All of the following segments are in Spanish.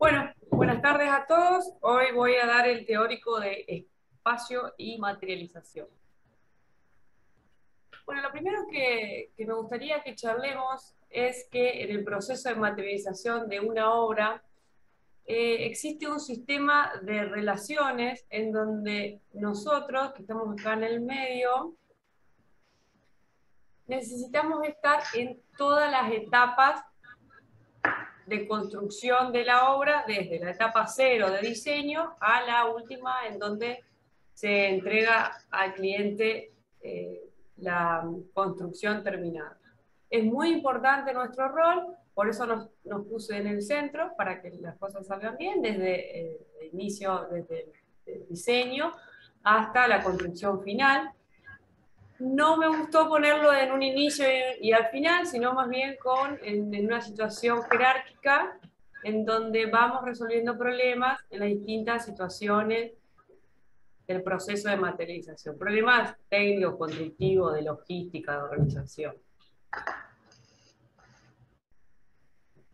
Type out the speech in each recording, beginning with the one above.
Bueno, buenas tardes a todos. Hoy voy a dar el teórico de espacio y materialización. Bueno, lo primero que me gustaría que charlemos es que en el proceso de materialización de una obra existe un sistema de relaciones en donde nosotros, que estamos acá en el medio, necesitamos estar en todas las etapas de construcción de la obra, desde la etapa cero de diseño a la última en donde se entrega al cliente la construcción terminada. Es muy importante nuestro rol, por eso nos puse en el centro, para que las cosas salgan bien, desde el inicio, desde el diseño hasta la construcción final. No me gustó ponerlo en un inicio y al final, sino más bien en una situación jerárquica en donde vamos resolviendo problemas en las distintas situaciones del proceso de materialización. Problemas técnicos, constructivos, de logística, de organización.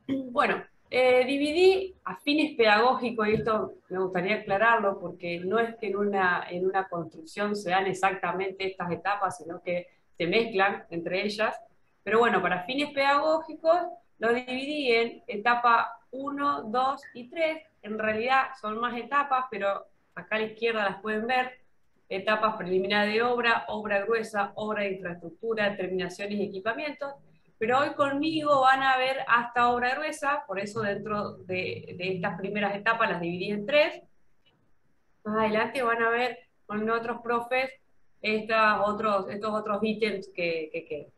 Bueno, dividí a fines pedagógicos, y esto me gustaría aclararlo, porque no es que en una construcción se dan exactamente estas etapas, sino que se mezclan entre ellas. Pero bueno, para fines pedagógicos lo dividí en etapa 1, 2 y 3. En realidad son más etapas, pero acá a la izquierda las pueden ver. Etapas preliminares de obra, obra gruesa, obra de infraestructura, terminaciones y equipamientos. Pero hoy conmigo van a ver hasta obra gruesa, por eso dentro de estas primeras etapas las dividí en tres. Más adelante van a ver con otros profes estos otros ítems que quedan.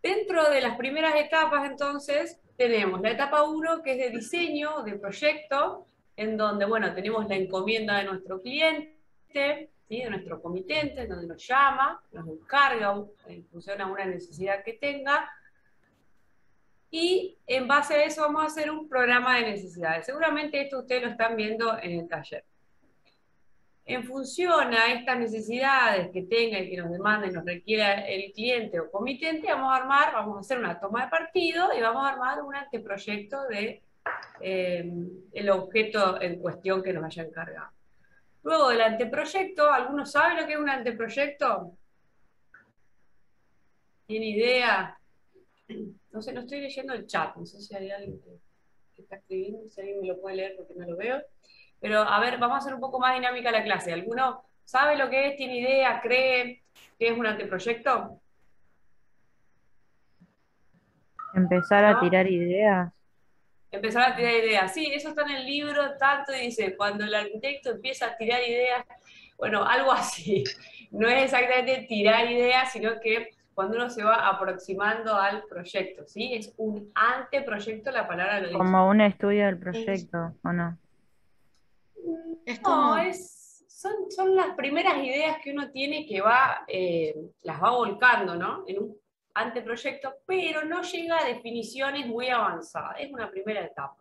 Dentro de las primeras etapas, entonces, tenemos la etapa 1, que es de diseño, de proyecto, en donde, bueno, tenemos la encomienda de nuestro cliente, ¿sí? De nuestro comitente, donde nos llama, nos encarga en función a una necesidad que tenga, y en base a eso vamos a hacer un programa de necesidades. Seguramente esto ustedes lo están viendo en el taller. En función a estas necesidades que tenga y que nos demande y nos requiera el cliente o comitente, vamos a hacer una toma de partido y vamos a armar un anteproyecto de el objeto en cuestión que nos haya encargado. Luego del anteproyecto, ¿algunos saben lo que es un anteproyecto? ¿Tiene idea? No sé, no estoy leyendo el chat, no sé si hay alguien que está escribiendo, si alguien me lo puede leer porque no lo veo. Pero a ver, vamos a hacer un poco más dinámica la clase. ¿Alguno sabe lo que es, tiene idea, cree que es un anteproyecto? Empezar a ¿No? tirar ideas. Empezar a tirar ideas. Sí, eso está en el libro, tanto dice, cuando el arquitecto empieza a tirar ideas, bueno, algo así. No es exactamente tirar ideas, sino que cuando uno se va aproximando al proyecto, ¿sí? Es un anteproyecto, la palabra lo dice. Como un estudio del proyecto, ¿o no? Es No, como, son las primeras ideas que uno tiene que las va volcando, ¿no? En un anteproyecto, pero no llega a definiciones muy avanzadas. Es una primera etapa.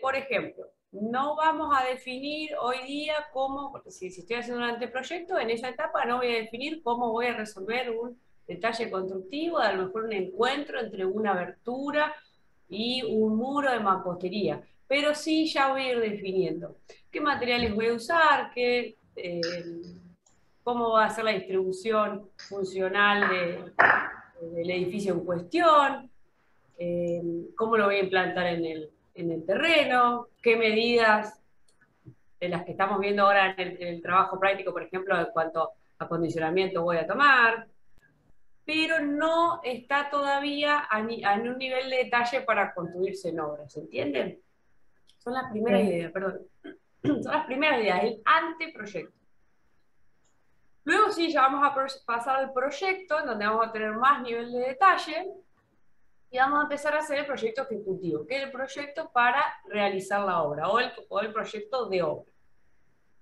Por ejemplo, no vamos a definir hoy día cómo, porque si estoy haciendo un anteproyecto, en esa etapa no voy a definir cómo voy a resolver un detalle constructivo, a lo mejor un encuentro entre una abertura y un muro de mampostería. Pero sí ya voy a ir definiendo qué materiales voy a usar, cómo va a ser la distribución funcional del edificio en cuestión, cómo lo voy a implantar en el terreno, qué medidas de las que estamos viendo ahora en el trabajo práctico, por ejemplo, en cuanto a acondicionamiento voy a tomar, pero no está todavía en un nivel de detalle para construirse en obras, ¿se entienden? Son las primeras Sí. ideas, perdón. Son las primeras ideas, el anteproyecto. Luego sí, ya vamos a pasar al proyecto, en donde vamos a tener más nivel de detalle, y vamos a empezar a hacer el proyecto ejecutivo, que es el proyecto para realizar la obra, o el proyecto de obra.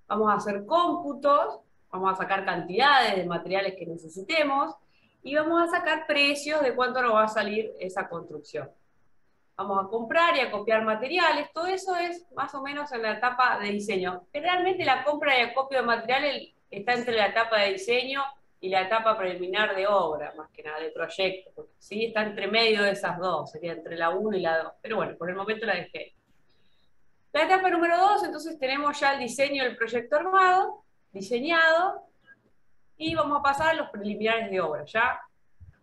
Vamos a hacer cómputos, vamos a sacar cantidades de materiales que necesitemos, y vamos a sacar precios de cuánto nos va a salir esa construcción. Vamos a comprar y a copiar materiales, todo eso es más o menos en la etapa de diseño. Generalmente la compra y acopio de materiales está entre la etapa de diseño y la etapa preliminar de obra, más que nada, de proyecto, porque sí está entre medio de esas dos, sería entre la 1 y la 2. Pero bueno, por el momento la dejé. La etapa número 2, entonces tenemos ya el diseño del proyecto armado, diseñado, y vamos a pasar a los preliminares de obra. Ya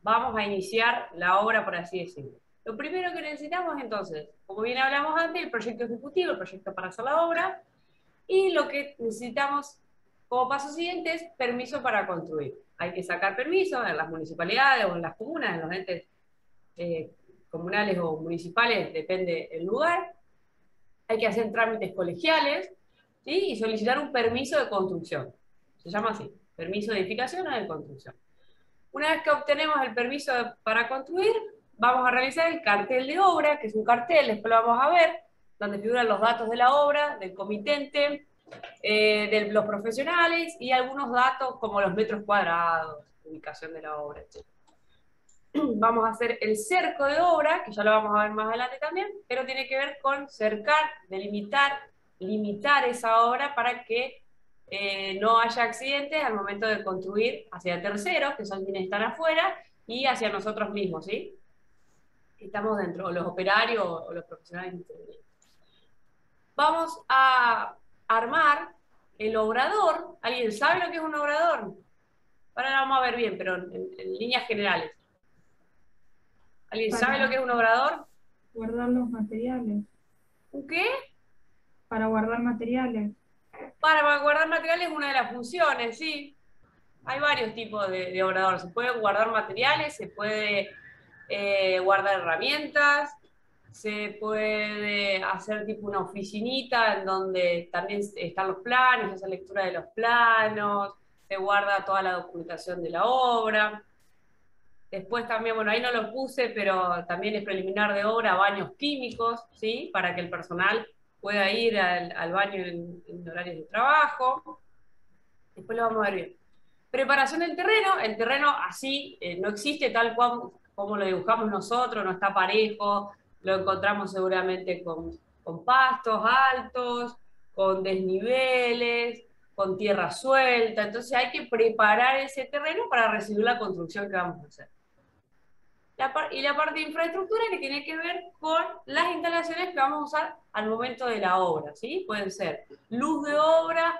vamos a iniciar la obra, por así decirlo. Lo primero que necesitamos entonces, como bien hablamos antes, el proyecto ejecutivo, el proyecto para hacer la obra, y lo que necesitamos como paso siguiente es permiso para construir. Hay que sacar permiso en las municipalidades o en las comunas, en los entes eh, comunales o municipales, depende del lugar. Hay que hacer trámites colegiales, ¿sí? Y solicitar un permiso de construcción. Se llama así, permiso de edificación o de construcción. Una vez que obtenemos el permiso para construir, vamos a realizar el cartel de obra, que es un cartel, después lo vamos a ver, donde figuran los datos de la obra, del comitente, de los profesionales y algunos datos como los metros cuadrados, ubicación de la obra, etc. Vamos a hacer el cerco de obra, que ya lo vamos a ver más adelante también, pero tiene que ver con cercar, delimitar, limitar esa obra para que no haya accidentes al momento de construir hacia terceros, que son quienes están afuera, y hacia nosotros mismos, ¿sí? Que estamos dentro, o los operarios o los profesionales intervenientes. Vamos a armar el obrador. ¿Alguien sabe lo que es un obrador? Ahora lo vamos a ver bien, pero en líneas generales. ¿Alguien sabe lo que es un obrador? Guardar los materiales. ¿Un qué? Para guardar materiales. Para guardar materiales es una de las funciones, sí. Hay varios tipos de obrador. Se puede guardar materiales, se puede guardar herramientas, se puede hacer tipo una oficinita en donde también están los planos, se hace lectura de los planos, se guarda toda la documentación de la obra. Después también, bueno, ahí no lo puse, pero también es preliminar de obra baños químicos, ¿sí? Para que el personal pueda ir al baño en horarios de trabajo. Después lo vamos a ver bien. Preparación del terreno. El terreno así no existe tal cual como lo dibujamos nosotros, no está parejo. Lo encontramos seguramente con pastos altos, con desniveles, con tierra suelta. Entonces hay que preparar ese terreno para recibir la construcción que vamos a hacer. Y la parte de infraestructura que tiene que ver con las instalaciones que vamos a usar al momento de la obra, ¿sí? Pueden ser luz de obra,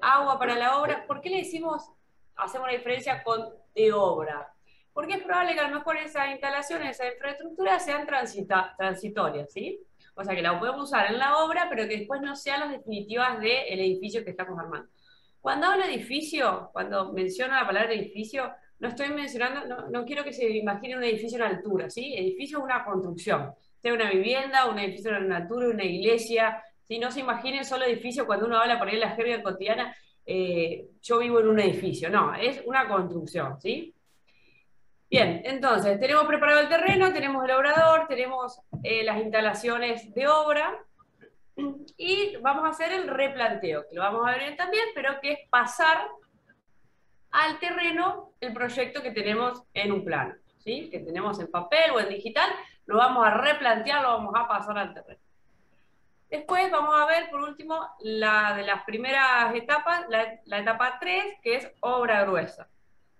agua para la obra. ¿Por qué le decimos, hacemos la diferencia con de obra? Porque es probable que a lo mejor esas instalaciones, esa infraestructura sean transitorias, ¿sí? O sea, que la podemos usar en la obra, pero que después no sean las definitivas del edificio que estamos armando. Cuando hablo de edificio, cuando menciono la palabra edificio, no estoy mencionando, no quiero que se imagine un edificio en altura, ¿sí? Edificio es una construcción, sea una vivienda, un edificio en altura, una iglesia, ¿sí? No se imaginen solo edificio cuando uno habla por ahí en la jerga cotidiana, yo vivo en un edificio, no, es una construcción, ¿sí? Bien, entonces, tenemos preparado el terreno, tenemos el obrador, tenemos las instalaciones de obra, y vamos a hacer el replanteo, que lo vamos a ver también, pero que es pasar al terreno el proyecto que tenemos en un plano, ¿sí? Que tenemos en papel o en digital, lo vamos a replantear, lo vamos a pasar al terreno. Después vamos a ver, por último, la de las primeras etapas, la etapa 3, que es obra gruesa.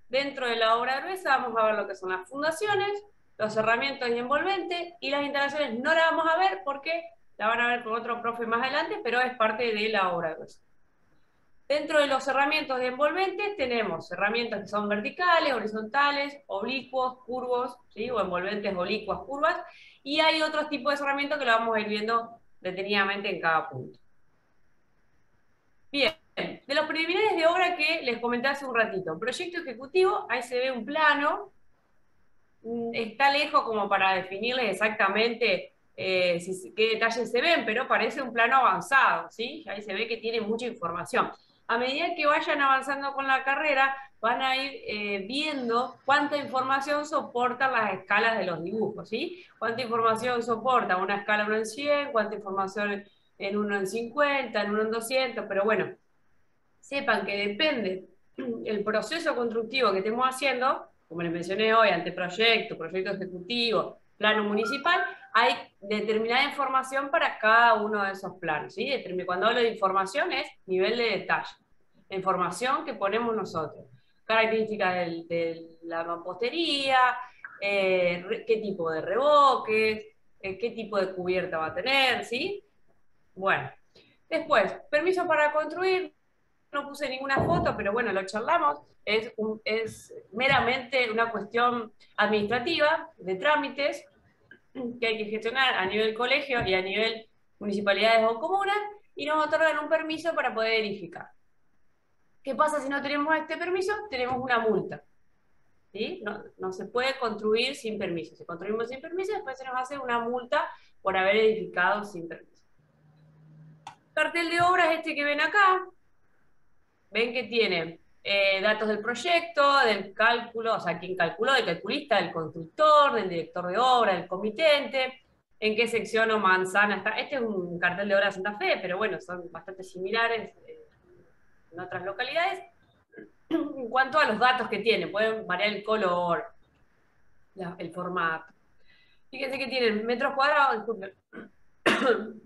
Dentro de la obra gruesa vamos a ver lo que son las fundaciones, los cerramientos y envolventes, y las instalaciones no las vamos a ver porque la van a ver con otro profe más adelante, pero es parte de la obra gruesa. Dentro de los cerramientos de envolventes tenemos cerramientos que son verticales, horizontales, oblicuos, curvos, ¿sí? O envolventes oblicuas, curvas, y hay otros tipos de cerramientos que lo vamos a ir viendo detenidamente en cada punto. Bien, de los preliminares de obra que les comenté hace un ratito, proyecto ejecutivo, ahí se ve un plano, está lejos como para definirles exactamente qué detalles se ven, pero parece un plano avanzado, ¿sí? Ahí se ve que tiene mucha información. A medida que vayan avanzando con la carrera, van a ir viendo cuánta información soportan las escalas de los dibujos, ¿sí? Cuánta información soporta una escala 1 en 100, cuánta información en 1 en 50, en 1 en 200, pero bueno, sepan que depende el proceso constructivo que estemos haciendo, como les mencioné hoy, anteproyecto, proyecto ejecutivo, plano municipal, hay determinada información para cada uno de esos planos, ¿sí? Cuando hablo de información es nivel de detalle, la información que ponemos nosotros, características de la mampostería, qué tipo de revoques, qué tipo de cubierta va a tener, ¿sí? Bueno, después, permiso para construir, no puse ninguna foto, pero bueno, lo charlamos, es meramente una cuestión administrativa, de trámites, que hay que gestionar a nivel colegio y a nivel municipalidades o comunas, y nos otorgan un permiso para poder edificar. ¿Qué pasa si no tenemos este permiso? Tenemos una multa. ¿Sí? No se puede construir sin permiso. Si construimos sin permiso, después se nos hace una multa por haber edificado sin permiso. Cartel de obras este que ven acá, ven que tiene datos del proyecto, del cálculo, o sea, quién calculó, del calculista, del constructor, del director de obra, del comitente, en qué sección o manzana está. Este es un cartel de obra de Santa Fe, pero bueno, son bastante similares en otras localidades. En cuanto a los datos que tiene, pueden variar el color, el formato. Fíjense que tienen metros cuadrados, disculpen,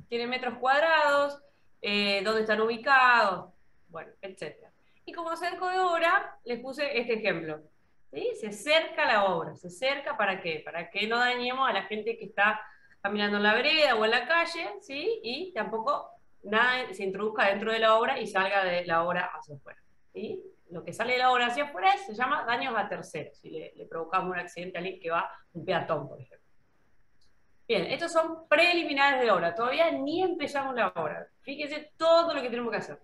tienen metros cuadrados, dónde están ubicados, bueno, etc. Y como cerco de obra, les puse este ejemplo. ¿Sí? Se cerca la obra. ¿Se cerca para qué? Para que no dañemos a la gente que está caminando en la vereda o en la calle, ¿sí? Y tampoco nada se introduzca dentro de la obra y salga de la obra hacia afuera. ¿Sí? Lo que sale de la obra hacia afuera se llama daños a terceros. Si le provocamos un accidente a alguien que va, un peatón, por ejemplo. Bien, estos son preliminares de obra. Todavía ni empezamos la obra. Fíjense todo lo que tenemos que hacer.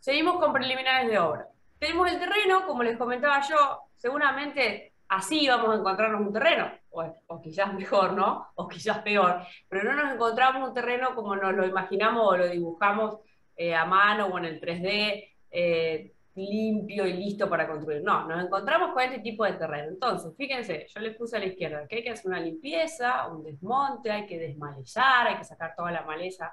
Seguimos con preliminares de obra. Tenemos el terreno, como les comentaba yo, seguramente así vamos a encontrarnos un terreno, o quizás mejor, ¿no? O quizás peor, pero no nos encontramos un terreno como nos lo imaginamos o lo dibujamos a mano o en el 3D, limpio y listo para construir. No, nos encontramos con este tipo de terreno. Entonces, fíjense, yo les puse a la izquierda que hay que hacer una limpieza, un desmonte, hay que desmalezar, hay que sacar toda la maleza,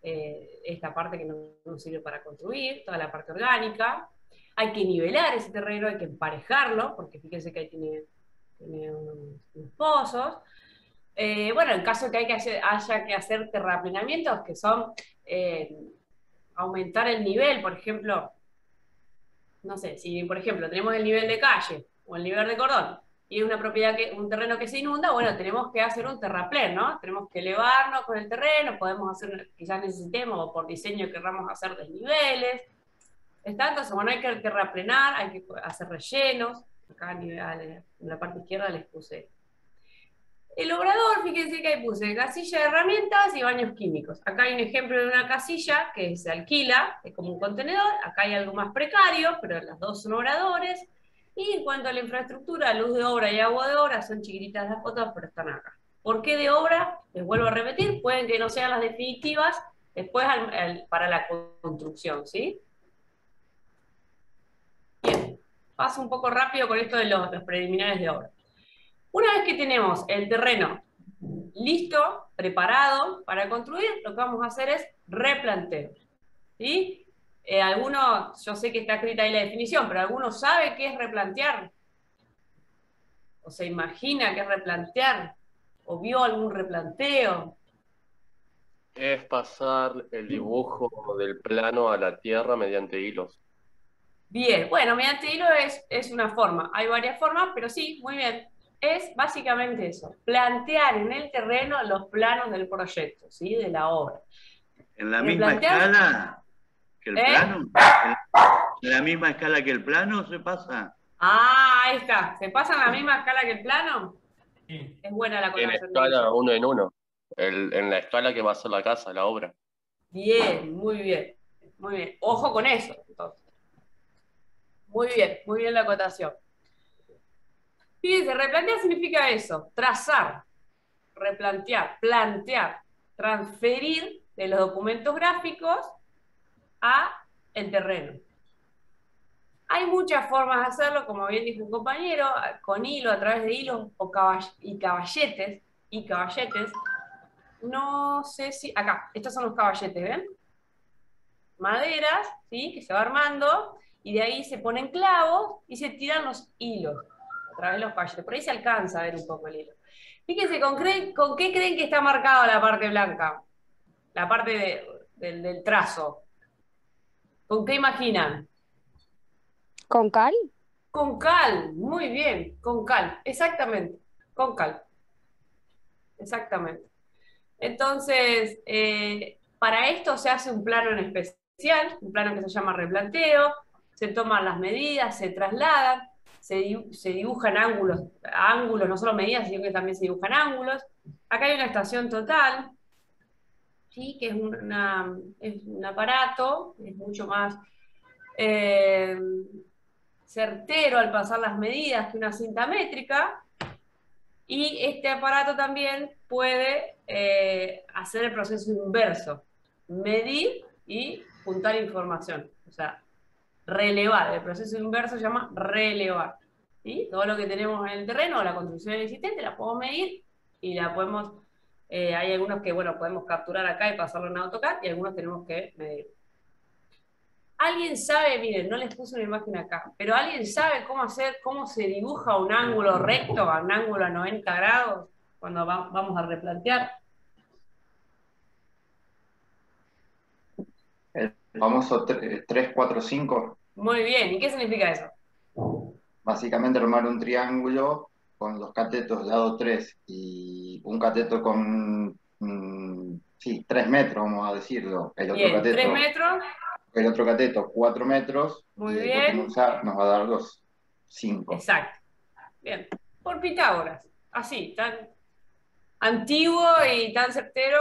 esta parte que no sirve para construir, toda la parte orgánica. Hay que nivelar ese terreno, hay que emparejarlo, porque fíjense que ahí tiene unos pozos. Bueno, en caso que haya que hacer terraplenamientos, que son aumentar el nivel, por ejemplo, no sé, si por ejemplo tenemos el nivel de calle o el nivel de cordón y es una propiedad, un terreno que se inunda, bueno, tenemos que hacer un terraplén, ¿no? Tenemos que elevarnos con el terreno, podemos hacer, quizás necesitemos, o por diseño querramos hacer desniveles. ¿Está? Entonces, bueno, hay que terraplenar, hay que hacer rellenos. Acá en la parte izquierda les puse el obrador. Fíjense que ahí puse casilla de herramientas y baños químicos. Acá hay un ejemplo de una casilla que se alquila, es como un contenedor. Acá hay algo más precario, pero las dos son obradores. Y en cuanto a la infraestructura, luz de obra y agua de obra, son chiquititas las fotos, pero están acá. ¿Por qué de obra? Les vuelvo a repetir, pueden que no sean las definitivas después para la construcción, ¿sí? Bien, paso un poco rápido con esto de los preliminares de obra. Una vez que tenemos el terreno listo, preparado para construir, lo que vamos a hacer es replanteo. ¿Sí? Yo sé que está escrita ahí la definición, pero ¿alguno sabe qué es replantear? ¿O se imagina qué es replantear? ¿O vio algún replanteo? Es pasar el dibujo del plano a la tierra mediante hilos. Bien, bueno, mediante hilo es una forma. Hay varias formas, pero sí, muy bien. Es básicamente eso, plantear en el terreno los planos del proyecto, ¿sí? De la obra. ¿En la misma escala que el plano? ¿En la misma escala que el plano se pasa? Ah, ahí está. ¿Se pasa en la misma escala que el plano? Sí. Es buena la En colación. escala uno en uno. En la escala que va a ser la casa, la obra. Bien, muy bien. Muy bien. Ojo con eso, entonces. Muy bien la acotación. Fíjense, replantear significa eso, trazar, replantear, plantear, transferir de los documentos gráficos a el terreno. Hay muchas formas de hacerlo, como bien dijo un compañero, con hilo, a través de hilos y caballetes. No sé si... Acá, estos son los caballetes, ¿ven? Maderas, ¿sí? Que se va armando, y de ahí se ponen clavos y se tiran los hilos a través de los caballetes. Por ahí se alcanza a ver un poco el hilo. Fíjense, ¿con qué creen que está marcada la parte blanca? La parte del trazo. ¿Con qué imaginan? ¿Con cal? Con cal, muy bien, con cal, exactamente, con cal. Exactamente. Entonces, para esto se hace un plano en especial, un plano que se llama replanteo, se toman las medidas, se trasladan, se dibujan ángulos, no solo medidas, sino que también se dibujan ángulos. Acá hay una estación total, ¿sí? Que es un aparato, es mucho más certero al pasar las medidas que una cinta métrica, y este aparato también puede hacer el proceso inverso, medir y juntar información, o sea, relevar. El proceso inverso se llama relevar, ¿sí? Todo lo que tenemos en el terreno, la construcción existente, la podemos medir y la podemos, hay algunos que, bueno, podemos capturar acá y pasarlo en AutoCAD, y algunos tenemos que medir. ¿Alguien sabe? Miren, no les puse una imagen acá, pero ¿alguien sabe cómo se dibuja un ángulo recto, un ángulo a 90 grados, cuando vamos a replantear? El famoso 3-4-5, Muy bien, ¿y qué significa eso? básicamente armar un triángulo con los catetos lado 3 y un cateto con, sí, 3 metros, vamos a decirlo. Bien, 3 metros, El otro cateto 4 metros muy y el bien, hipotenusa nos va a dar los 5. exacto. Bien, por Pitágoras, así, tan antiguo y tan certero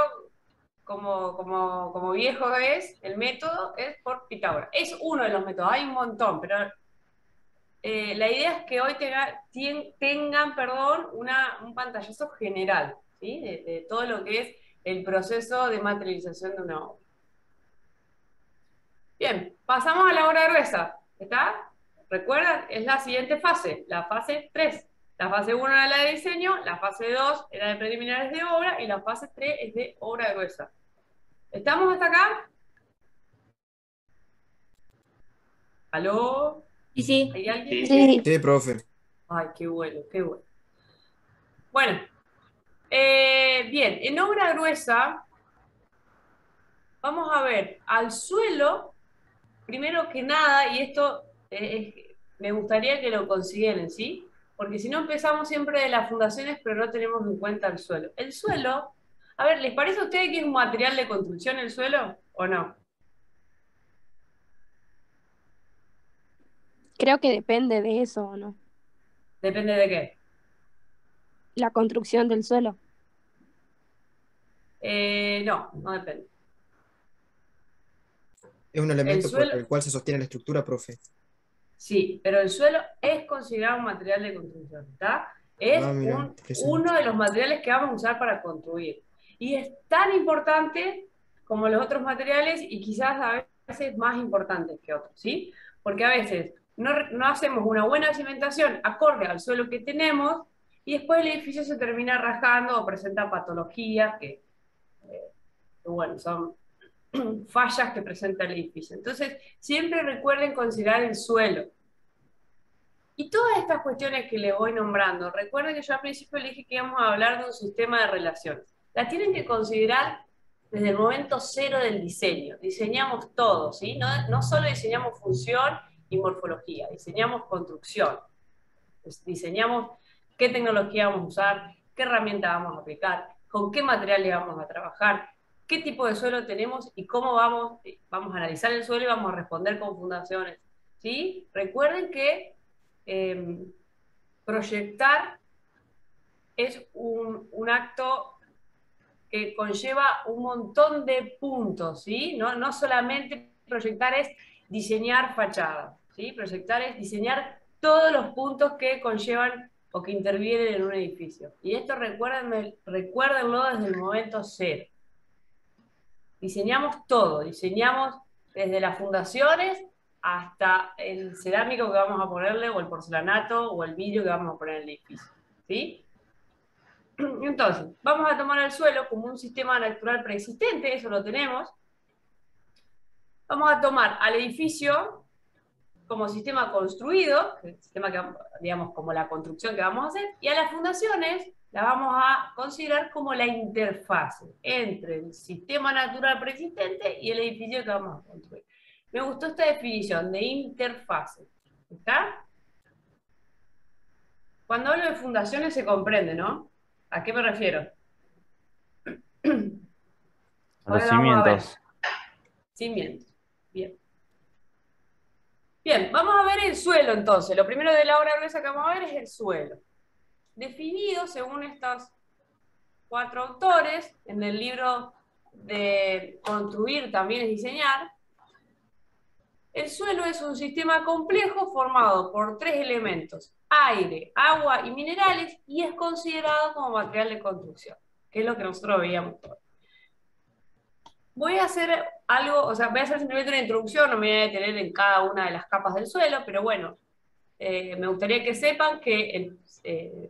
como viejo es, el método es por Pitágoras. Es uno de los métodos, hay un montón, pero la idea es que hoy tengan, perdón, un pantallazo general, ¿sí? De todo lo que es el proceso de materialización de una obra. Bien, pasamos a la obra gruesa, ¿está? ¿Recuerdan? Es la siguiente fase, la fase 3. La fase 1 era la de diseño, la fase 2 era de preliminares de obra, y la fase 3 es de obra gruesa. ¿Estamos hasta acá? ¿Aló? Sí, sí. ¿Hay alguien? Sí. Sí, profe. Ay, qué bueno, qué bueno. Bueno, bien, en obra gruesa vamos a ver al suelo, primero que nada, y esto me gustaría que lo consideren, ¿sí? Porque si no empezamos siempre de las fundaciones, pero no tenemos en cuenta el suelo. El suelo, a ver, ¿les parece a ustedes que es un material de construcción el suelo o no? Creo que depende de eso, ¿o no? Depende de qué. La construcción del suelo. No, no depende. Es un El elemento por suelo, el cual se sostiene la estructura, profe. sí, pero el suelo es considerado un material de construcción, ¿está? Es Mira, interesante. uno de los materiales que vamos a usar para construir. Y es tan importante como los otros materiales, y quizás a veces más importantes que otros, ¿sí? Porque a veces no hacemos una buena cimentación acorde al suelo que tenemos, y después el edificio se termina rajando o presenta patologías que bueno, son fallas que presenta el edificio. Entonces, siempre recuerden considerar el suelo. Y todas estas cuestiones que les voy nombrando, recuerden que yo al principio les dije que íbamos a hablar de un sistema de relaciones. Las tienen que considerar desde el momento cero del diseño. Diseñamos todo, ¿sí? No solo diseñamos función y morfología, diseñamos construcción. Diseñamos qué tecnología vamos a usar, qué herramienta vamos a aplicar, con qué materiales vamos a trabajar, qué tipo de suelo tenemos y cómo vamos a analizar el suelo y vamos a responder con fundaciones, ¿sí? Recuerden que proyectar es un acto que conlleva un montón de puntos, ¿sí? No solamente proyectar es diseñar fachada, ¿sí? Proyectar es diseñar todos los puntos que conllevan o que intervienen en un edificio. Y esto recuérdenlo desde el momento cero. Diseñamos todo, diseñamos desde las fundaciones hasta el cerámico que vamos a ponerle, o el porcelanato, o el vidrio que vamos a poner en el edificio, ¿sí? Entonces, vamos a tomar el suelo como un sistema natural preexistente, eso lo tenemos. Vamos a tomar al edificio como sistema construido, el sistema que, digamos, como la construcción que vamos a hacer, y a las fundaciones las vamos a considerar como la interfase entre el sistema natural preexistente y el edificio que vamos a construir. Me gustó esta definición de interfase. ¿Está? Cuando hablo de fundaciones se comprende, ¿no? ¿A qué me refiero? Los Ahora vamos a ver. cimientos. Cimientos. Bien. Bien, vamos a ver el suelo entonces. Lo primero de la obra gruesa que vamos a ver es el suelo. Definido según estos 4 autores, en el libro de Construir también es diseñar, el suelo es un sistema complejo formado por 3 elementos: aire, agua y minerales, y es considerado como material de construcción, que es lo que nosotros veíamos hoy. Voy a hacer algo, o sea, voy a hacer simplemente una introducción, no me voy a detener en cada una de las capas del suelo, pero bueno, me gustaría que sepan que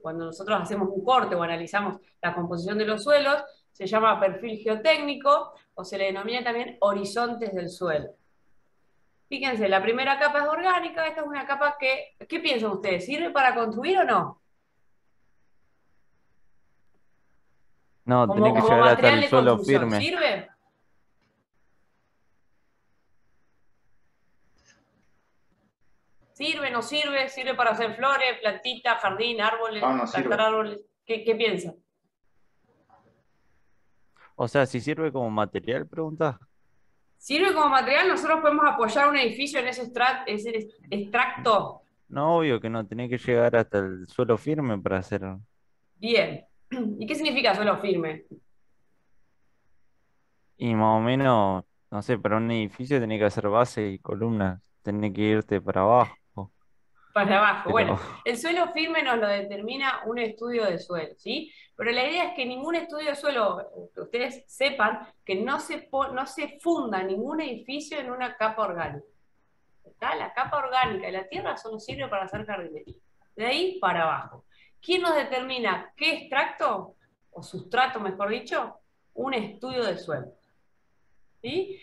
cuando nosotros hacemos un corte o analizamos la composición de los suelos, se llama perfil geotécnico o se le denomina también horizontes del suelo. Fíjense, la primera capa es orgánica, esta es una capa que, ¿qué piensan ustedes? ¿Sirve para construir o no? No, Como tenés que llegar hasta material el de suelo construcción, firme. ¿sirve? ¿Sirve, no sirve? ¿Sirve para hacer flores, plantitas, jardín, árboles, No, no plantar sirve. árboles? ¿Qué piensan? O sea, si sirve como material, pregunta. ¿Sirve como material? ¿Nosotros podemos apoyar un edificio en ese extracto? No, obvio que no, tenés que llegar hasta el suelo firme para hacer. Bien. ¿Y qué significa suelo firme? Y más o menos, no sé, para un edificio tenés que hacer base y columnas, tenés que irte para abajo. Para abajo. Pero Bueno, el suelo firme nos lo determina un estudio de suelo, ¿sí? Pero la idea es que ningún estudio de suelo, que ustedes sepan, que no se funda ningún edificio en una capa orgánica. ¿Está? La capa orgánica de la tierra solo sirve para hacer jardinería. De ahí para abajo. ¿Quién nos determina qué extracto, o sustrato mejor dicho? Un estudio de suelo. ¿Sí?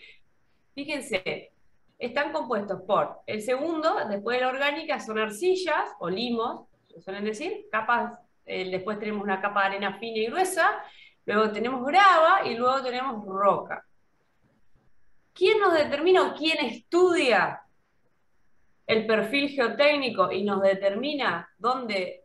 Fíjense, están compuestos por el segundo, después de la orgánica, son arcillas o limos, se suelen decir, capas, después tenemos una capa de arena fina y gruesa, luego tenemos grava y luego tenemos roca. ¿Quién nos determina o quién estudia el perfil geotécnico y nos determina dónde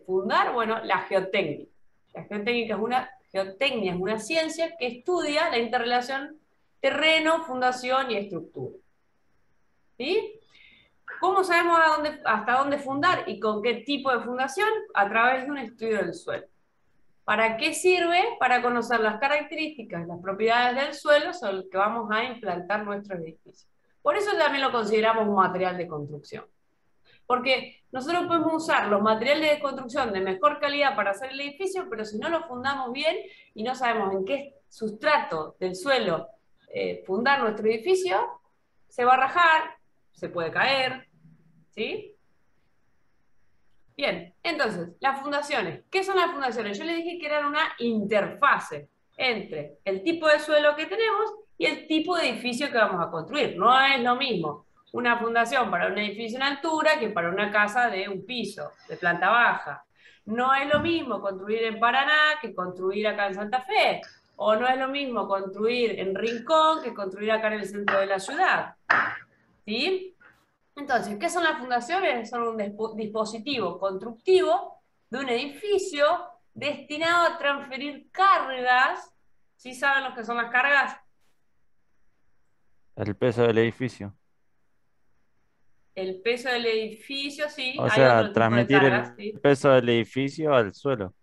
fundar? Bueno, la geotécnica. La geotecnia es una ciencia que estudia la interrelación terreno, fundación y estructura. ¿Sí? ¿Cómo sabemos hasta dónde fundar y con qué tipo de fundación? A través de un estudio del suelo. ¿Para qué sirve? Para conocer las características, las propiedades del suelo sobre el que vamos a implantar nuestro edificio. Por eso también lo consideramos un material de construcción. Porque nosotros podemos usar los materiales de construcción de mejor calidad para hacer el edificio, pero si no lo fundamos bien y no sabemos en qué sustrato del suelo fundar nuestro edificio, se va a rajar, se puede caer, ¿sí? Bien, entonces, las fundaciones. ¿Qué son las fundaciones? Yo les dije que eran una interfase entre el tipo de suelo que tenemos y el tipo de edificio que vamos a construir. No es lo mismo una fundación para un edificio en altura que para una casa de un piso, de planta baja. No es lo mismo construir en Paraná que construir acá en Santa Fe. O no es lo mismo construir en Rincón que construir acá en el centro de la ciudad. ¿Sí? Entonces, ¿qué son las fundaciones? Son un dispositivo constructivo de un edificio destinado a transferir cargas. ¿Sí saben lo que son las cargas? el peso del edificio. El peso del edificio, sí, O hay sea, otro tipo de transmitir cargas, el ¿sí? peso del edificio al suelo.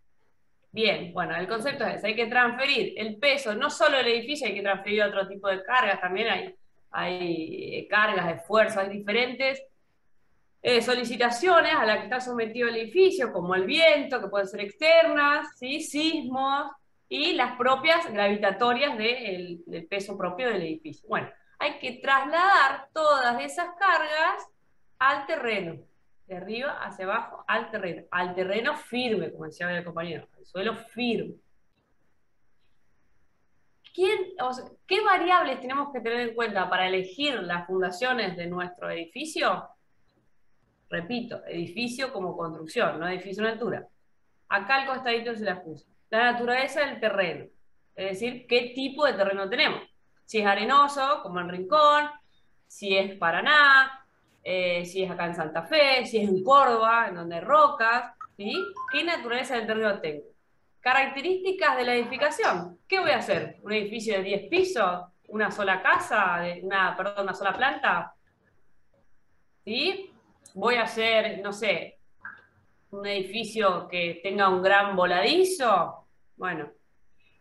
Bien, bueno, el concepto es ese, hay que transferir el peso, no solo del edificio, hay que transferir otro tipo de cargas, también hay cargas de fuerza, hay diferentes solicitaciones a las que está sometido el edificio, como el viento, que pueden ser externas, ¿sí? Sismos, y las propias gravitatorias del peso propio del edificio. Bueno, hay que trasladar todas esas cargas al terreno, de arriba hacia abajo al terreno firme, como decía el compañero, al suelo firme. ¿Qué variables tenemos que tener en cuenta para elegir las fundaciones de nuestro edificio? Repito, edificio como construcción, no edificio en altura. Acá al costadito se las puse. La naturaleza del terreno, es decir, qué tipo de terreno tenemos. Si es arenoso, como en Rincón, si es Paraná, si es acá en Santa Fe, si es en Córdoba, en donde hay rocas, ¿sí? ¿Qué naturaleza del terreno tengo? Características de la edificación. ¿Qué voy a hacer? ¿Un edificio de 10 pisos? ¿Una sola casa? Una sola planta? ¿Sí? Voy a hacer, no sé, un edificio que tenga un gran voladizo. Bueno.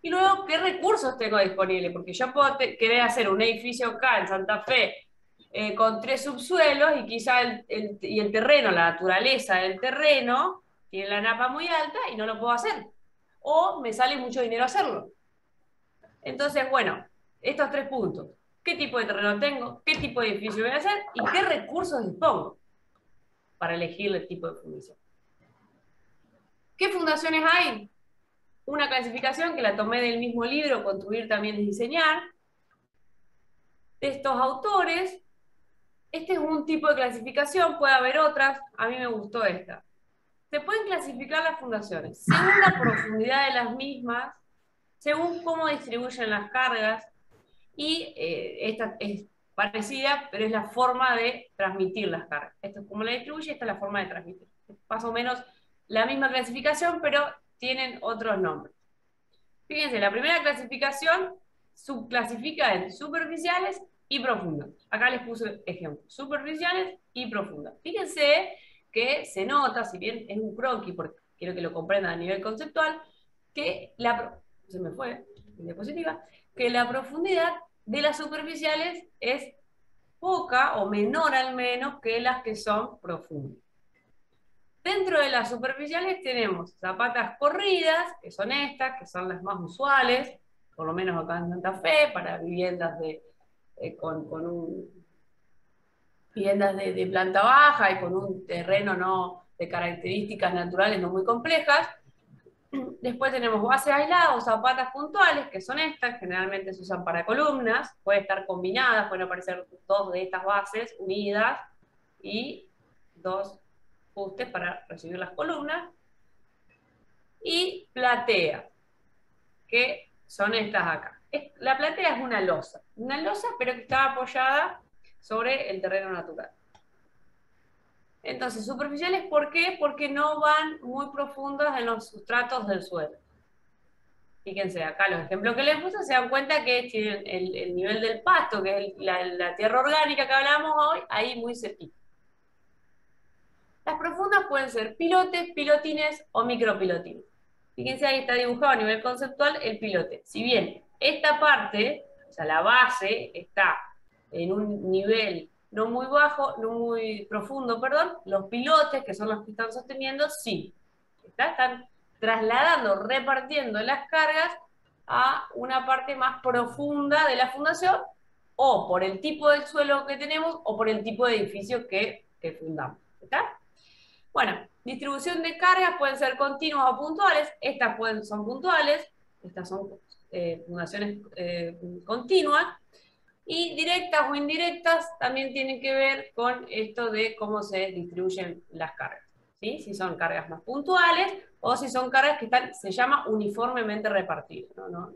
Y luego, ¿qué recursos tengo disponibles? Porque yo puedo querer hacer un edificio acá en Santa Fe con 3 subsuelos y quizá el terreno, la naturaleza del terreno, tiene la napa muy alta y no lo puedo hacer. O me sale mucho dinero hacerlo. Entonces, bueno, estos 3 puntos. ¿Qué tipo de terreno tengo? ¿Qué tipo de edificio voy a hacer? ¿Y qué recursos dispongo para elegir el tipo de fundación? ¿Qué fundaciones hay? Una clasificación que la tomé del mismo libro, Construir también es diseñar, de estos autores. Este es un tipo de clasificación, puede haber otras, a mí me gustó esta. Se pueden clasificar las fundaciones según la profundidad de las mismas, según cómo distribuyen las cargas, y esta es parecida, pero es la forma de transmitir las cargas. Esto es cómo la distribuye, esta es la forma de transmitir. Es más o menos la misma clasificación, pero tienen otros nombres. Fíjense, la primera clasificación subclasifica en superficiales y profundas. Acá les puse ejemplos, superficiales y profundas. Fíjense que se nota, si bien es un croquis, porque quiero que lo comprendan a nivel conceptual, que se me fue, en diapositiva, que la profundidad de las superficiales es poca o menor al menos que las que son profundas. Dentro de las superficiales tenemos zapatas corridas, que son estas, que son las más usuales, por lo menos acá en Santa Fe, para viviendas viviendas de planta baja y con un terreno no de características naturales no muy complejas. Después tenemos bases aisladas o zapatas puntuales, que son estas, generalmente se usan para columnas, pueden estar combinadas, pueden aparecer 2 de estas bases unidas y 2 ajustes para recibir las columnas. Y platea, que son estas acá. La platea es una losa pero que está apoyada sobre el terreno natural. Entonces, superficiales, ¿por qué? Porque no van muy profundas en los sustratos del suelo. Fíjense, acá los ejemplos que les puse se dan cuenta que tienen el nivel del pasto, que es la tierra orgánica que hablábamos hoy, ahí muy cerquita. Las profundas pueden ser pilotes, pilotines o micropilotines. Fíjense, ahí está dibujado a nivel conceptual el pilote. Si bien esta parte, o sea, la base, está en un nivel no muy bajo, no muy profundo, perdón, los pilotes, que son los que están sosteniendo, sí. Están trasladando, repartiendo las cargas a una parte más profunda de la fundación, o por el tipo de suelo que tenemos, o por el tipo de edificio que fundamos. ¿Está? Bueno, distribución de cargas pueden ser continuas o puntuales. Estas son puntuales, estas son fundaciones continuas. Y directas o indirectas también tienen que ver con esto de cómo se distribuyen las cargas. ¿Sí? Si son cargas más puntuales o si son cargas que se llama uniformemente repartidas. No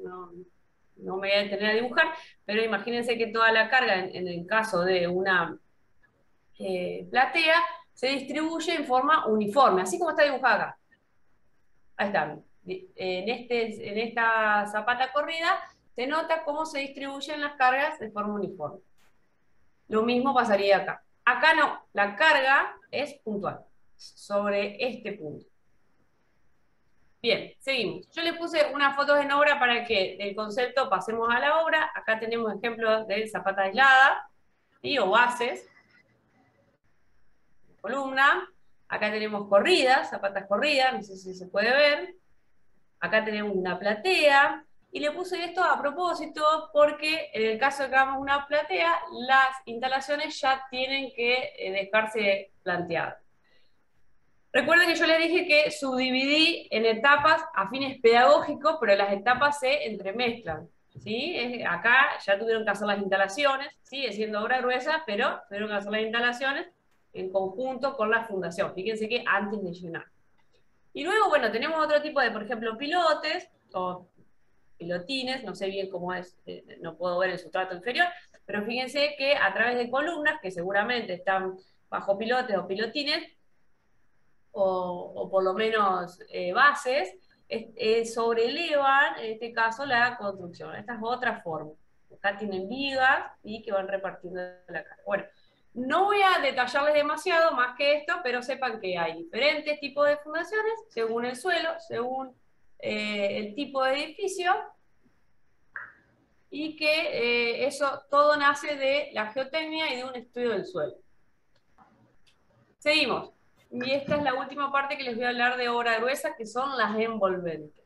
me voy a detener a dibujar, pero imagínense que toda la carga, en el caso de una platea, se distribuye en forma uniforme, así como está dibujada acá. Ahí está. En esta zapata corrida se nota cómo se distribuyen las cargas de forma uniforme. Lo mismo pasaría acá. Acá no, la carga es puntual, sobre este punto. Bien, seguimos. Yo le puse unas fotos en obra para que del concepto pasemos a la obra. Acá tenemos ejemplos de zapata aislada o bases. Columna. Acá tenemos corridas, zapatas corridas, no sé si se puede ver. Acá tenemos una platea. Y le puse esto a propósito porque en el caso de que hagamos una platea, las instalaciones ya tienen que dejarse planteadas. Recuerden que yo les dije que subdividí en etapas a fines pedagógicos, pero las etapas se entremezclan. ¿Sí? Acá ya tuvieron que hacer las instalaciones, sigue siendo obra gruesa, pero tuvieron que hacer las instalaciones en conjunto con la fundación. Fíjense que antes de llenar. Y luego, bueno, tenemos otro tipo de, por ejemplo, pilotes o pilotines, no sé bien cómo es, no puedo ver el sustrato inferior, pero fíjense que a través de columnas, que seguramente están bajo pilotes o pilotines, o por lo menos bases, sobrelevan, en este caso, la construcción. Esta es otra forma. Acá tienen vigas y que van repartiendo la carga. Bueno, no voy a detallarles demasiado más que esto, pero sepan que hay diferentes tipos de fundaciones según el suelo, según el tipo de edificio, y que eso todo nace de la geotecnia y de un estudio del suelo. Seguimos. Y esta es la última parte que les voy a hablar de obra gruesa, que son las envolventes.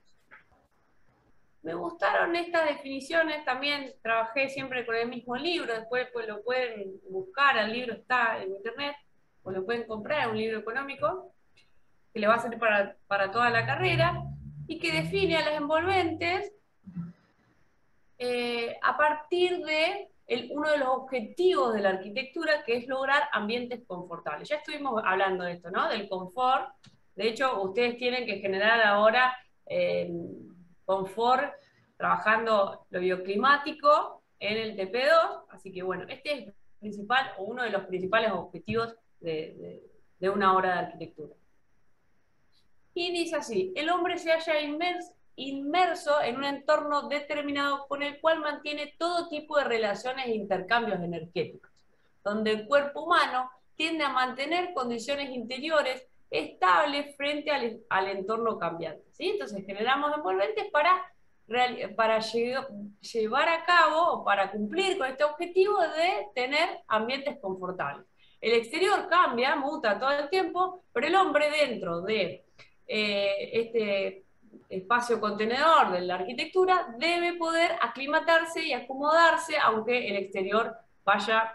Me gustaron estas definiciones, también trabajé siempre con el mismo libro, después pues, lo pueden buscar, el libro está en internet, o lo pueden comprar, es un libro económico, que le va a servir para toda la carrera, y que define a las envolventes a partir de uno de los objetivos de la arquitectura, que es lograr ambientes confortables. Ya estuvimos hablando de esto, ¿no? Del confort. De hecho, ustedes tienen que generar ahora confort trabajando lo bioclimático en el TP2, así que bueno, este es el principal, o uno de los principales objetivos de una obra de arquitectura. Y dice así: el hombre se halla inmerso en un entorno determinado con el cual mantiene todo tipo de relaciones e intercambios energéticos, donde el cuerpo humano tiende a mantener condiciones interiores estables frente al entorno cambiante. ¿Sí? Entonces generamos envolventes para llevar a cabo o para cumplir con este objetivo de tener ambientes confortables. El exterior cambia, muta todo el tiempo, pero el hombre dentro de este espacio contenedor de la arquitectura debe poder aclimatarse y acomodarse, aunque el exterior vaya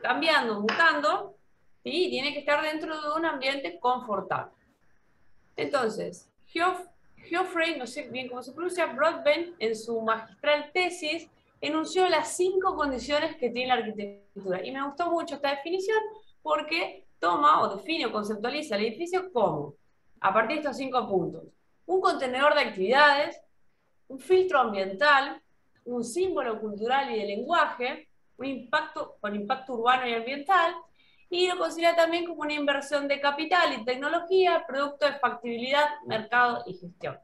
cambiando, mutando, ¿sí? Tiene que estar dentro de un ambiente confortable. Entonces, Geoffrey, no sé bien cómo se pronuncia, Broadbent, en su magistral tesis, enunció las 5 condiciones que tiene la arquitectura. Y me gustó mucho esta definición porque toma o define o conceptualiza el edificio como, a partir de estos 5 puntos: un contenedor de actividades, un filtro ambiental, un símbolo cultural y de lenguaje, un impacto con impacto urbano y ambiental, y lo considera también como una inversión de capital y tecnología, producto de factibilidad, mercado y gestión.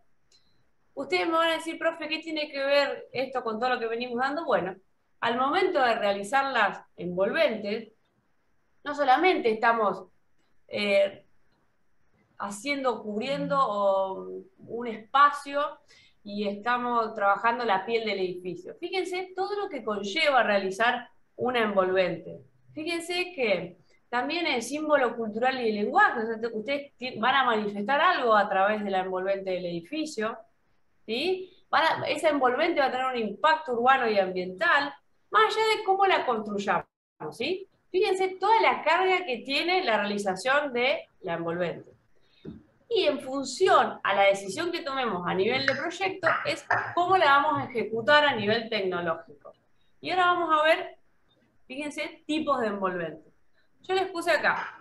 Ustedes me van a decir, profe, ¿qué tiene que ver esto con todo lo que venimos dando? Bueno, al momento de realizar las envolventes, no solamente estamos cubriendo un espacio y estamos trabajando la piel del edificio. Fíjense todo lo que conlleva realizar una envolvente. Fíjense que también el símbolo cultural y el lenguaje, o sea, ustedes van a manifestar algo a través de la envolvente del edificio, ¿sí? Esa envolvente va a tener un impacto urbano y ambiental, más allá de cómo la construyamos, ¿sí? Fíjense toda la carga que tiene la realización de la envolvente. Y en función a la decisión que tomemos a nivel de proyecto, es cómo la vamos a ejecutar a nivel tecnológico. Y ahora vamos a ver, fíjense, tipos de envolventes. Yo les puse acá,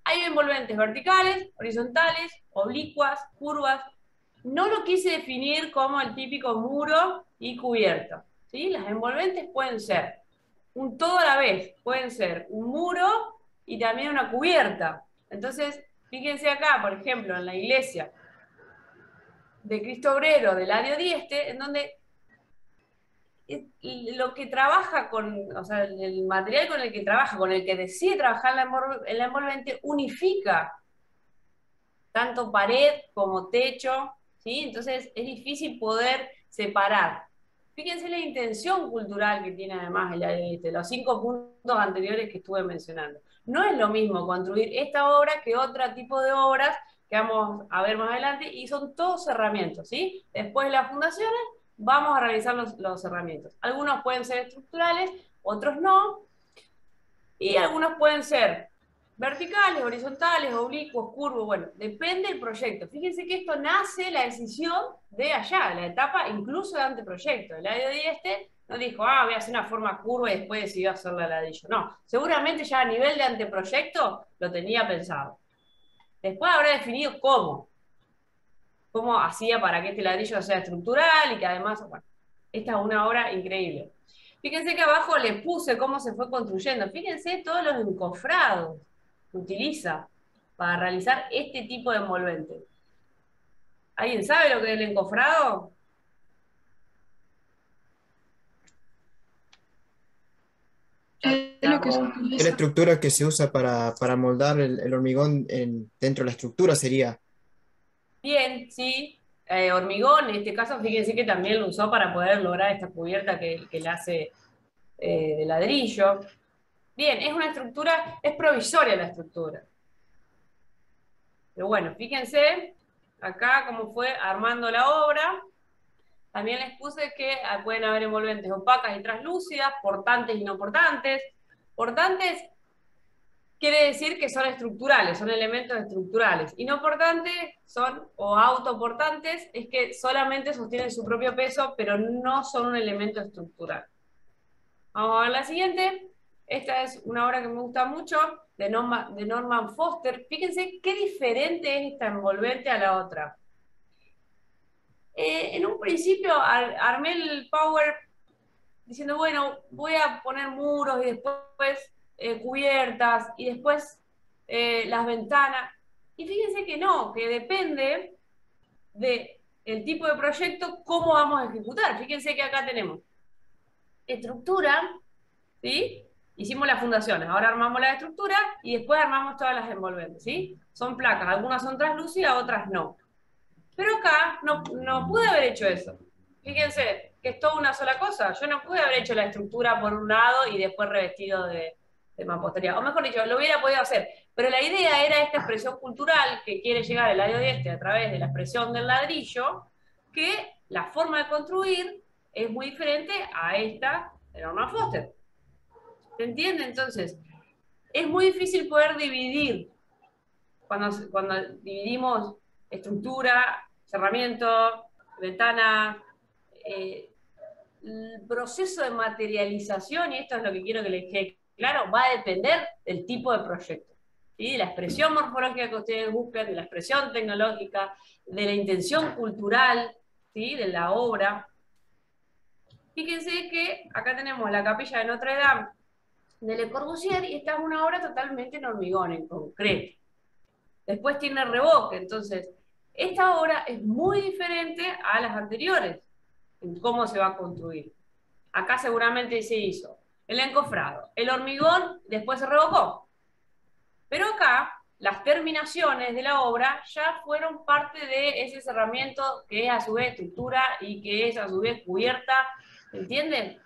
hay envolventes verticales, horizontales, oblicuas, curvas. No lo quise definir como el típico muro y cubierta, ¿sí? Las envolventes pueden ser un todo a la vez, pueden ser un muro y también una cubierta. Entonces, fíjense acá, por ejemplo, en la iglesia de Cristo Obrero del Ladio Dieste, en donde lo que trabaja o sea, el material con el que trabaja, con el que decide trabajar en la envolvente, unifica tanto pared como techo, ¿sí? Entonces es difícil poder separar. Fíjense la intención cultural que tiene además los 5 puntos anteriores que estuve mencionando. No es lo mismo construir esta obra que otro tipo de obras que vamos a ver más adelante, y son todos cerramientos, ¿sí? Después de las fundaciones vamos a realizar los cerramientos. Algunos pueden ser estructurales, otros no, y algunos pueden ser verticales, horizontales, oblicuos, curvos, bueno, depende del proyecto. Fíjense que esto nace la decisión de allá, la etapa incluso de anteproyecto. El Ladio Dieste no dijo, voy a hacer una forma curva y después decidió hacerla ladrillo. No, seguramente ya a nivel de anteproyecto lo tenía pensado. Después habrá definido cómo hacía para que este ladrillo sea estructural y que además, bueno, esta es una obra increíble. Fíjense que abajo les puse cómo se fue construyendo. Fíjense todos los encofrados que utiliza para realizar este tipo de envolvente. ¿Alguien sabe lo que es el encofrado? Es lo que se No, Es la utiliza. estructura que se usa para moldar el hormigón dentro de la estructura sería. Bien, sí. Hormigón, en este caso, fíjense que también lo usó para poder lograr esta cubierta que la hace de ladrillo. Bien, es una estructura, es provisoria la estructura. Pero bueno, fíjense acá cómo fue armando la obra. También les puse que pueden haber envolventes opacas y translúcidas, portantes y no portantes. Portantes quiere decir que son estructurales, son elementos estructurales. Y no portantes son, o autoportantes, es que solamente sostienen su propio peso, pero no son un elemento estructural. Vamos a ver la siguiente. Esta es una obra que me gusta mucho, de Norman Foster. Fíjense qué diferente es esta envolvente a la otra. En un principio armé el Power diciendo, bueno, voy a poner muros y después cubiertas y después las ventanas. Y fíjense que no, que depende del tipo de proyecto, cómo vamos a ejecutar. Fíjense que acá tenemos estructura, ¿sí? Hicimos las fundaciones, ahora armamos la estructura y después armamos todas las envolventes, ¿sí? Son placas, algunas son translúcidas, otras no. Pero acá no pude haber hecho eso. Fíjense que es toda una sola cosa. Yo no pude haber hecho la estructura por un lado y después revestido de mampostería. O mejor dicho, lo hubiera podido hacer. Pero la idea era esta expresión cultural que quiere llegar el área oeste a través de la expresión del ladrillo, que la forma de construir es muy diferente a esta de Norman Foster. ¿Se entiende? Entonces, es muy difícil poder dividir cuando dividimos estructura, cerramiento, ventana, el proceso de materialización, y esto es lo que quiero que les quede claro, va a depender del tipo de proyecto, ¿sí? De la expresión morfológica que ustedes busquen, de la expresión tecnológica, de la intención cultural, ¿sí? De la obra. Fíjense que acá tenemos la capilla de Notre Dame de Le Corbusier y esta es una obra totalmente en hormigón, en concreto. Después tiene revoque, entonces esta obra es muy diferente a las anteriores en cómo se va a construir. Acá seguramente se hizo el encofrado, el hormigón, después se revocó. Pero acá las terminaciones de la obra ya fueron parte de ese cerramiento que es a su vez estructura y que es a su vez cubierta, ¿entienden?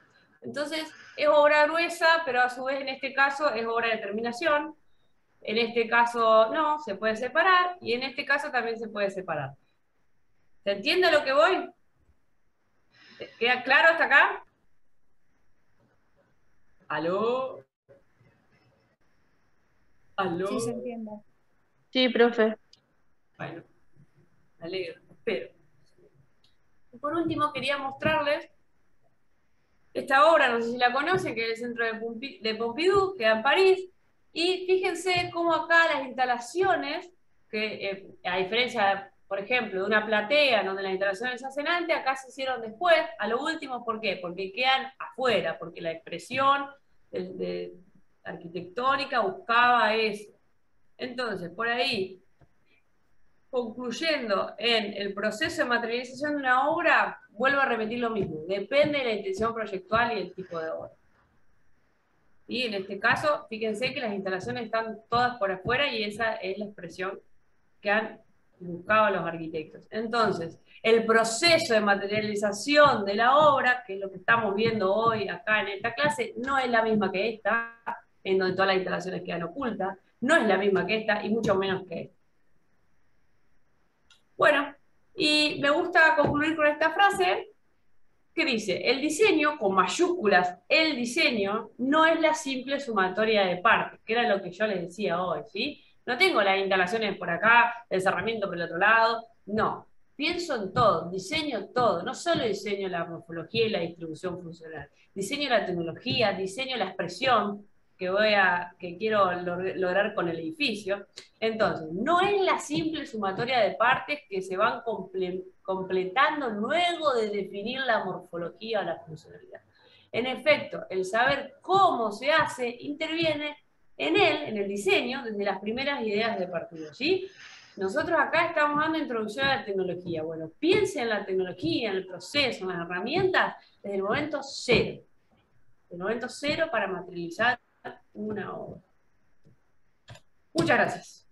Entonces es obra gruesa, pero a su vez en este caso es obra de terminación. En este caso no, se puede separar, y en este caso también se puede separar. ¿Se entiende a lo que voy? ¿Queda claro hasta acá? ¿Aló? ¿Aló? Sí, se entiende. Sí, profe. Bueno, me alegro, espero. Y por último quería mostrarles esta obra, no sé si la conocen, que es el centro de Pompidou, queda en París. Y fíjense cómo acá las instalaciones, que a diferencia, por ejemplo, de una platea donde las instalaciones se hacen antes, acá se hicieron después, a lo último, ¿por qué? Porque quedan afuera, porque la expresión arquitectónica buscaba eso. Entonces, por ahí, concluyendo en el proceso de materialización de una obra, vuelvo a repetir lo mismo, depende de la intención proyectual y el tipo de obra. Y en este caso, fíjense que las instalaciones están todas por afuera y esa es la expresión que han buscado los arquitectos. Entonces, el proceso de materialización de la obra, que es lo que estamos viendo hoy acá en esta clase, no es la misma que esta, en donde todas las instalaciones quedan ocultas, no es la misma que esta y mucho menos que esta. Bueno, y me gusta concluir con esta frase, que dice, el diseño, con mayúsculas, el diseño, no es la simple sumatoria de partes, que era lo que yo les decía hoy, ¿sí? No tengo las instalaciones por acá, el cerramiento por el otro lado, no. Pienso en todo, diseño todo, no solo diseño la morfología y la distribución funcional, diseño la tecnología, diseño la expresión que quiero lograr con el edificio. Entonces, no es la simple sumatoria de partes que se van completando luego de definir la morfología o la funcionalidad. En efecto, el saber cómo se hace interviene en él, en el diseño, desde las primeras ideas de partida, ¿sí? Nosotros acá estamos dando introducción a la tecnología. Bueno, piensen en la tecnología, en el proceso, en las herramientas, desde el momento cero. El momento cero para materializar una obra. Muchas gracias.